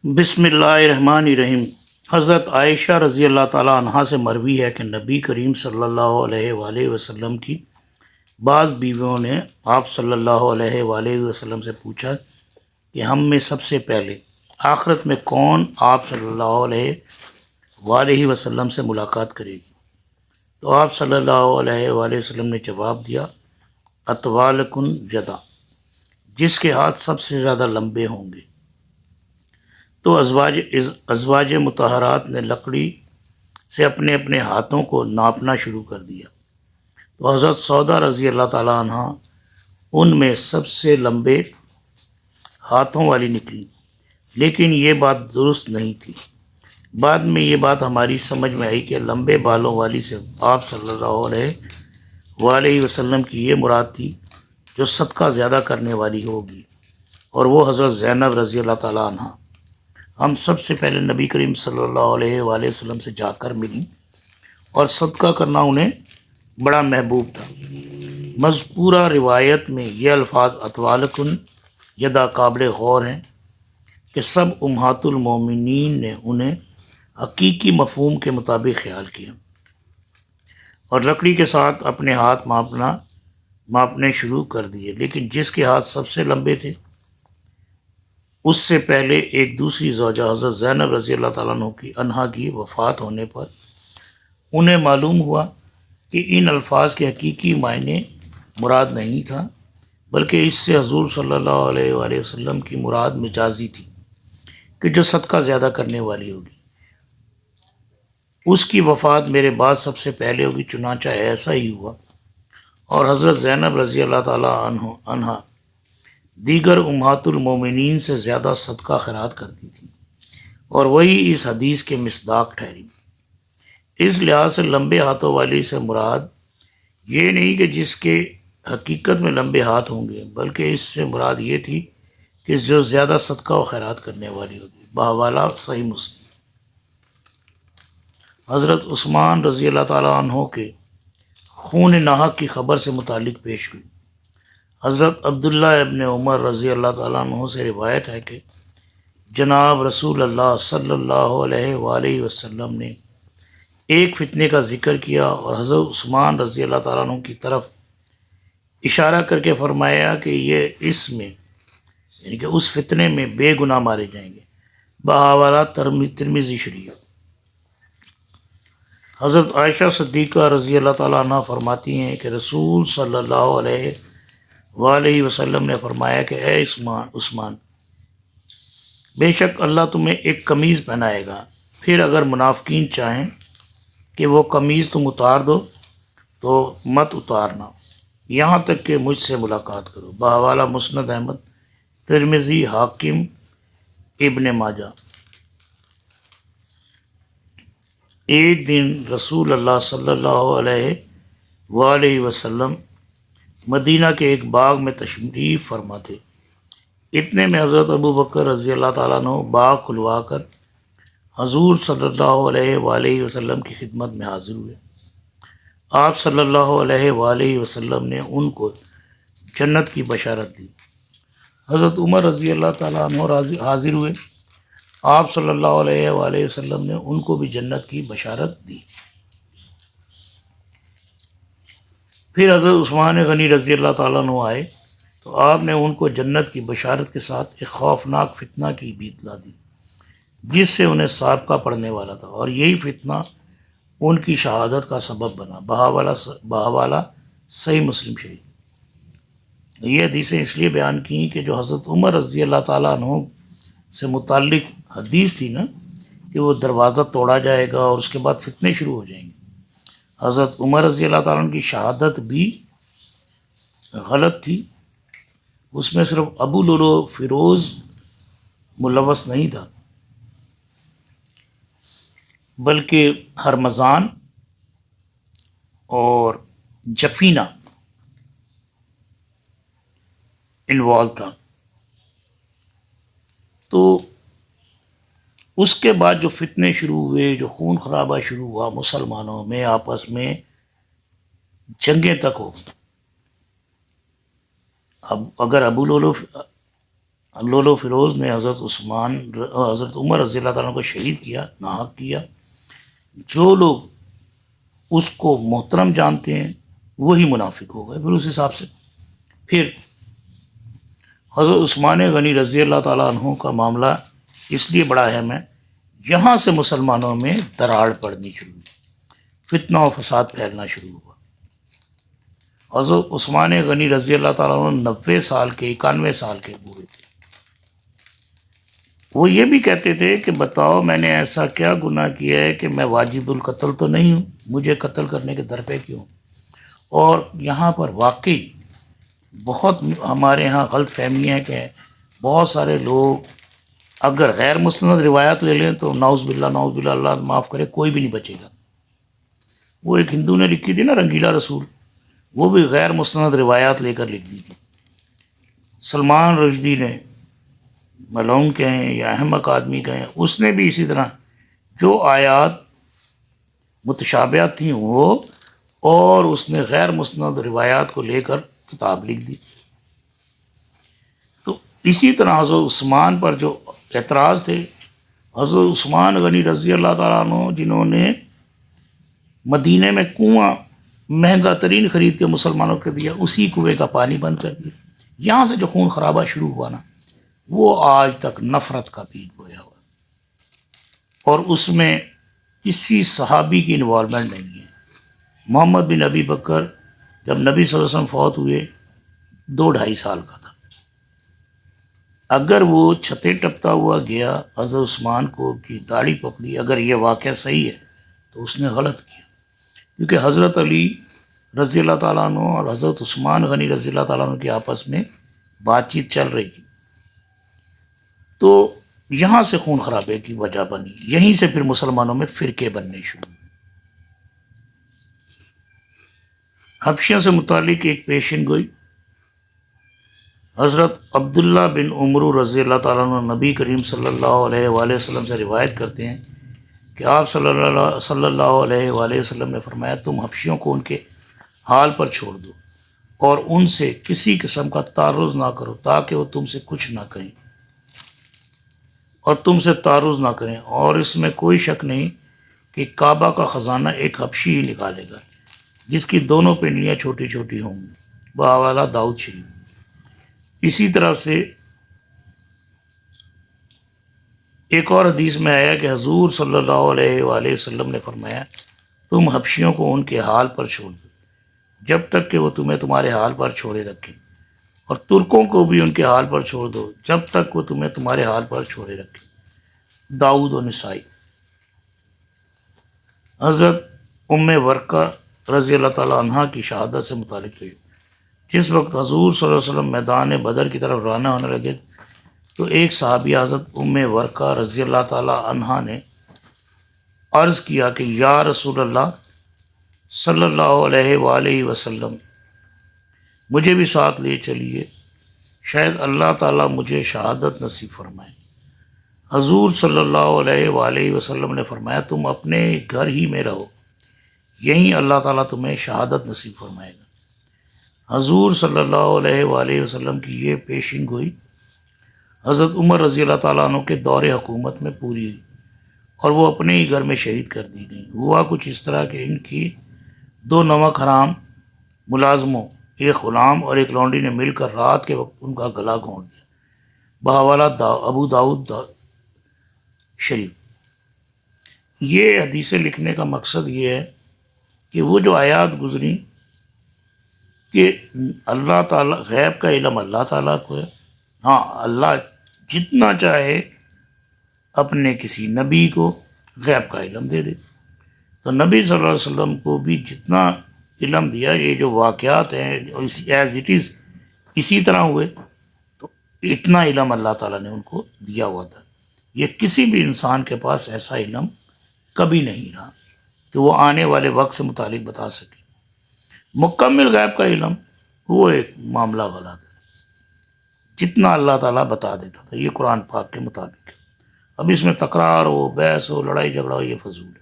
بسم اللہ الرحمن الرحیم۔ حضرت عائشہ رضی اللہ تعالیٰ عنہا سے مروی ہے کہ نبی کریم صلی اللہ علیہ وآلہ وسلم کی بعض بیویوں نے آپ صلی اللہ علیہ وآلہ وسلم سے پوچھا کہ ہم میں سب سے پہلے آخرت میں کون آپ صلی اللہ علیہ وآلہ وسلم سے ملاقات کرے گی؟ تو آپ صلی اللہ علیہ وآلہ وسلم نے جواب دیا، اطوالکن یدا، جس کے ہاتھ سب سے زیادہ لمبے ہوں گے۔ تو ازواج مطہرات نے لکڑی سے اپنے اپنے ہاتھوں کو ناپنا شروع کر دیا، تو حضرت سودا رضی اللہ تعالیٰ عنہ ان میں سب سے لمبے ہاتھوں والی نکلی، لیکن یہ بات درست نہیں تھی۔ بعد میں یہ بات ہماری سمجھ میں آئی کہ لمبے بالوں والی سے آپ صلی اللہ علیہ وآلہ وسلم کی یہ مراد تھی جو صدقہ زیادہ کرنے والی ہوگی، اور وہ حضرت زینب رضی اللہ تعالیٰ عنہ ہم سب سے پہلے نبی کریم صلی اللہ علیہ وآلہ وسلم سے جا کر ملی، اور صدقہ کرنا انہیں بڑا محبوب تھا۔ مذکورہ روایت میں یہ الفاظ اطوالکن یدا قابل غور ہیں کہ سب امہات المومنین نے انہیں حقیقی مفہوم کے مطابق خیال کیا اور لکڑی کے ساتھ اپنے ہاتھ ماپنے شروع کر دیے، لیکن جس کے ہاتھ سب سے لمبے تھے اس سے پہلے ایک دوسری زوجہ حضرت زینب رضی اللہ تعالیٰ عنہ کی وفات ہونے پر انہیں معلوم ہوا کہ ان الفاظ کے حقیقی معنی مراد نہیں تھا، بلکہ اس سے حضور صلی اللہ علیہ وآلہ وسلم کی مراد مجازی تھی کہ جو صدقہ زیادہ کرنے والی ہوگی اس کی وفات میرے بعد سب سے پہلے ہوگی۔ چنانچہ ایسا ہی ہوا، اور حضرت زینب رضی اللہ تعالیٰ عنہ دیگر امہات المومنین سے زیادہ صدقہ خیرات کرتی تھی، اور وہی اس حدیث کے مصداق ٹھہری۔ اس لحاظ سے لمبے ہاتھوں والی سے مراد یہ نہیں کہ جس کے حقیقت میں لمبے ہاتھ ہوں گے، بلکہ اس سے مراد یہ تھی کہ جو زیادہ صدقہ و خیرات کرنے والی ہوگی۔ بحوالہ صحیح مسلم۔ حضرت عثمان رضی اللہ تعالیٰ عنہ کے خون ناحق کی خبر سے متعلق پیش ہوئی۔ حضرت عبداللہ ابن عمر رضی اللہ تعالیٰ عنہ سے روایت ہے کہ جناب رسول اللہ صلی اللہ علیہ وآلہ وسلم نے ایک فتنے کا ذکر کیا اور حضرت عثمان رضی اللہ تعالیٰ عنہ کی طرف اشارہ کر کے فرمایا کہ یہ اس میں یعنی کہ اس فتنے میں بے گناہ مارے جائیں گے۔ بحوالہ ترمذی شریف۔ حضرت عائشہ صدیقہ رضی اللہ تعالیٰ عنہ فرماتی ہیں کہ رسول صلی اللہ علیہ وآلہ وسلم نے فرمایا کہ اے عثمان، بے شک اللہ تمہیں ایک قمیض پہنائے گا، پھر اگر منافقین چاہیں کہ وہ قمیض تم اتار دو تو مت اتارنا یہاں تک کہ مجھ سے ملاقات کرو۔ بحوالہ مسند احمد، ترمذی، حاکم، ابن ماجہ۔ ایک دن رسول اللہ صلی اللہ علیہ وآلہ وسلم مدینہ کے ایک باغ میں تشریف فرما تھے۔ اتنے میں حضرت ابو بکر رضی اللہ تعالیٰ عنہ باغ کھلوا کر حضور صلی اللہ علیہ وآلہ وسلم کی خدمت میں حاضر ہوئے۔ آپ صلی اللہ علیہ وآلہ وسلم نے ان کو جنت کی بشارت دی۔ حضرت عمر رضی اللہ تعالیٰ عنہ حاضر ہوئے۔ آپ صلی اللہ علیہ وآلہ وسلم نے ان کو بھی جنت کی بشارت دی۔ پھر حضرت عثمان غنی رضی اللہ تعالیٰ عنہ آئے تو آپ نے ان کو جنت کی بشارت کے ساتھ ایک خوفناک فتنہ کی بھی اطلاع دی جس سے انہیں سابقہ پڑنے والا تھا، اور یہی فتنہ ان کی شہادت کا سبب بنا۔ بحوالہ صحیح مسلم شریف۔ یہ حدیثیں اس لیے بیان کی کہ جو حضرت عمر رضی اللہ تعالیٰ عنہ سے متعلق حدیث تھی نا کہ وہ دروازہ توڑا جائے گا اور اس کے بعد فتنے شروع ہو جائیں گے، حضرت عمر رضی اللہ تعالیٰ عنہ کی شہادت بھی غلط تھی۔ اس میں صرف ابو لولو فیروز ملوث نہیں تھا، بلکہ ہرمزان اور جفینہ انوالو تھا۔ تو اس کے بعد جو فتنے شروع ہوئے، جو خون خرابہ شروع ہوا مسلمانوں میں، آپس میں جنگیں تک ہو۔ اب اگر ابو لولو لولو فیروز نے حضرت عمر رضی اللہ تعالیٰ کو شہید کیا، ناحق کیا. جو لوگ اس کو محترم جانتے ہیں وہی منافق ہو گئے. پھر اس حساب سے پھر حضرت عثمان غنی رضی اللہ تعالیٰ عنہ کا معاملہ اس لیے بڑا اہم ہے، یہاں سے مسلمانوں میں دراڑ پڑنی شروع ہوئی، فتنہ و فساد پھیلنا شروع ہوا. حضرت عثمان غنی رضی اللہ تعالیٰ عنہ 90 سال کے 91 سال کے بوڑھے تھے. وہ یہ بھی کہتے تھے کہ بتاؤ میں نے ایسا کیا گناہ کیا ہے کہ میں واجب القتل تو نہیں ہوں، مجھے قتل کرنے کے در پہ کیوں. اور یہاں پر واقعی بہت ہمارے ہاں غلط فہمیاں کہ بہت سارے لوگ اگر غیر مستند روایات لے لیں تو نعوذ باللہ اللہ معاف کرے کوئی بھی نہیں بچے گا. وہ ایک ہندو نے لکھی تھی نا رنگیلا رسول، وہ بھی غیر مستند روایات لے کر لکھ دی تھی. سلمان رشدی نے، ملعون کہیں یا احمق آدمی کہیں، اس نے بھی اسی طرح جو آیات متشابہات تھیں وہ، اور اس نے غیر مستند روایات کو لے کر کتاب لکھ دی. تو اسی طرح حضرت عثمان پر جو اعتراض تھے، حضرت عثمان غنی رضی اللہ تعالیٰ عنہ جنہوں نے مدینے میں کنواں مہنگا ترین خرید کے مسلمانوں کو دیا، اسی کنویں کا پانی بند کر دیا. یہاں سے جو خون خرابہ شروع ہوا نا، وہ آج تک نفرت کا بیج بویا ہوا، اور اس میں کسی صحابی کی انوالومنٹ نہیں ہے. محمد بن ابی بکر جب نبی صلی اللہ علیہ وسلم فوت ہوئے 2-2.5 سال کا تھا. اگر وہ چھتیں ٹپتا ہوا گیا حضرت عثمان کو کی داڑھی پکڑی، اگر یہ واقعہ صحیح ہے تو اس نے غلط کیا، کیونکہ حضرت علی رضی اللہ تعالیٰ عنہ اور حضرت عثمان غنی رضی اللہ تعالیٰ عنہ کی آپس میں بات چیت چل رہی تھی. تو یہاں سے خون خرابے کی وجہ بنی، یہیں سے پھر مسلمانوں میں فرقے بننے شروع ہوئے. حبشیوں سے متعلق ایک پیشن گوئی، حضرت عبداللہ بن عمرو رضی اللہ تعالیٰ عنہ نبی کریم صلی اللہ علیہ وآلہ وسلم سے روایت کرتے ہیں کہ آپ صلی اللہ علیہ وآلہ وسلم نے فرمایا تم حبشیوں کو ان کے حال پر چھوڑ دو اور ان سے کسی قسم کا تعرض نہ کرو تاکہ وہ تم سے کچھ نہ کہیں اور تم سے تعرض نہ کریں. اور اس میں کوئی شک نہیں کہ کعبہ کا خزانہ ایک حبشی ہی نکالے گا جس کی دونوں پنڈلیاں چھوٹی چھوٹی ہوں گی، بحوالہ داؤد شریف. اسی طرح سے ایک اور حدیث میں آیا کہ حضور صلی اللہ علیہ وآلہ وسلم نے فرمایا تم حبشیوں کو ان کے حال پر چھوڑ دو جب تک کہ وہ تمہیں تمہارے حال پر چھوڑے رکھیں، اور ترکوں کو بھی ان کے حال پر چھوڑ دو جب تک وہ تمہیں تمہارے حال پر چھوڑے رکھیں. داؤد و نسائی. حضرت ام ورقہ رضی اللہ تعالیٰ عنہ کی شہادت سے متعلق ہوئی. جس وقت حضور صلی اللہ علیہ وسلم میدان بدر کی طرف روانہ ہونے لگے تو ایک صحابی حضرت ام ورقہ رضی اللہ تعالیٰ عنہ نے عرض کیا کہ یا رسول اللہ صلی اللہ علیہ وآلہ وسلم مجھے بھی ساتھ لے چلیے، شاید اللہ تعالیٰ مجھے شہادت نصیب فرمائے. حضور صلی اللہ علیہ وآلہ وسلم نے فرمایا تم اپنے گھر ہی میں رہو، یہیں اللہ تعالیٰ تمہیں شہادت نصیب فرمائے گا. حضور صلی اللہ علیہ وآلہ وسلم کی یہ پیشن گوئی حضرت عمر رضی اللہ تعالیٰ عنہ کے دور حکومت میں پوری ہوئی اور وہ اپنے ہی گھر میں شہید کر دی گئی. ہوا کچھ اس طرح کہ ان کی 2 نمک حرام ملازموں، ایک غلام اور ایک لونڈی نے مل کر رات کے وقت ان کا گلا گھونٹ دیا، بحوالہ ابو داؤد شریف. یہ حدیثیں لکھنے کا مقصد یہ ہے کہ وہ جو آیات گزری کہ اللہ تعالیٰ غیب کا علم اللہ تعالیٰ کو ہے، ہاں اللہ جتنا چاہے اپنے کسی نبی کو غیب کا علم دے دے، تو نبی صلی اللہ علیہ وسلم کو بھی جتنا علم دیا، یہ جو واقعات ہیں ایز اٹ از اسی طرح ہوئے، تو اتنا علم اللہ تعالیٰ نے ان کو دیا ہوا تھا. یہ کسی بھی انسان کے پاس ایسا علم کبھی نہیں رہا کہ وہ آنے والے وقت سے متعلق بتا سکے. مکمل غیب کا علم وہ ایک معاملہ غلط ہے، جتنا اللہ تعالیٰ بتا دیتا تھا، یہ قرآن پاک کے مطابق ہے. اب اس میں تکرار ہو، بحث ہو، لڑائی جھگڑا ہو، یہ فضول ہے.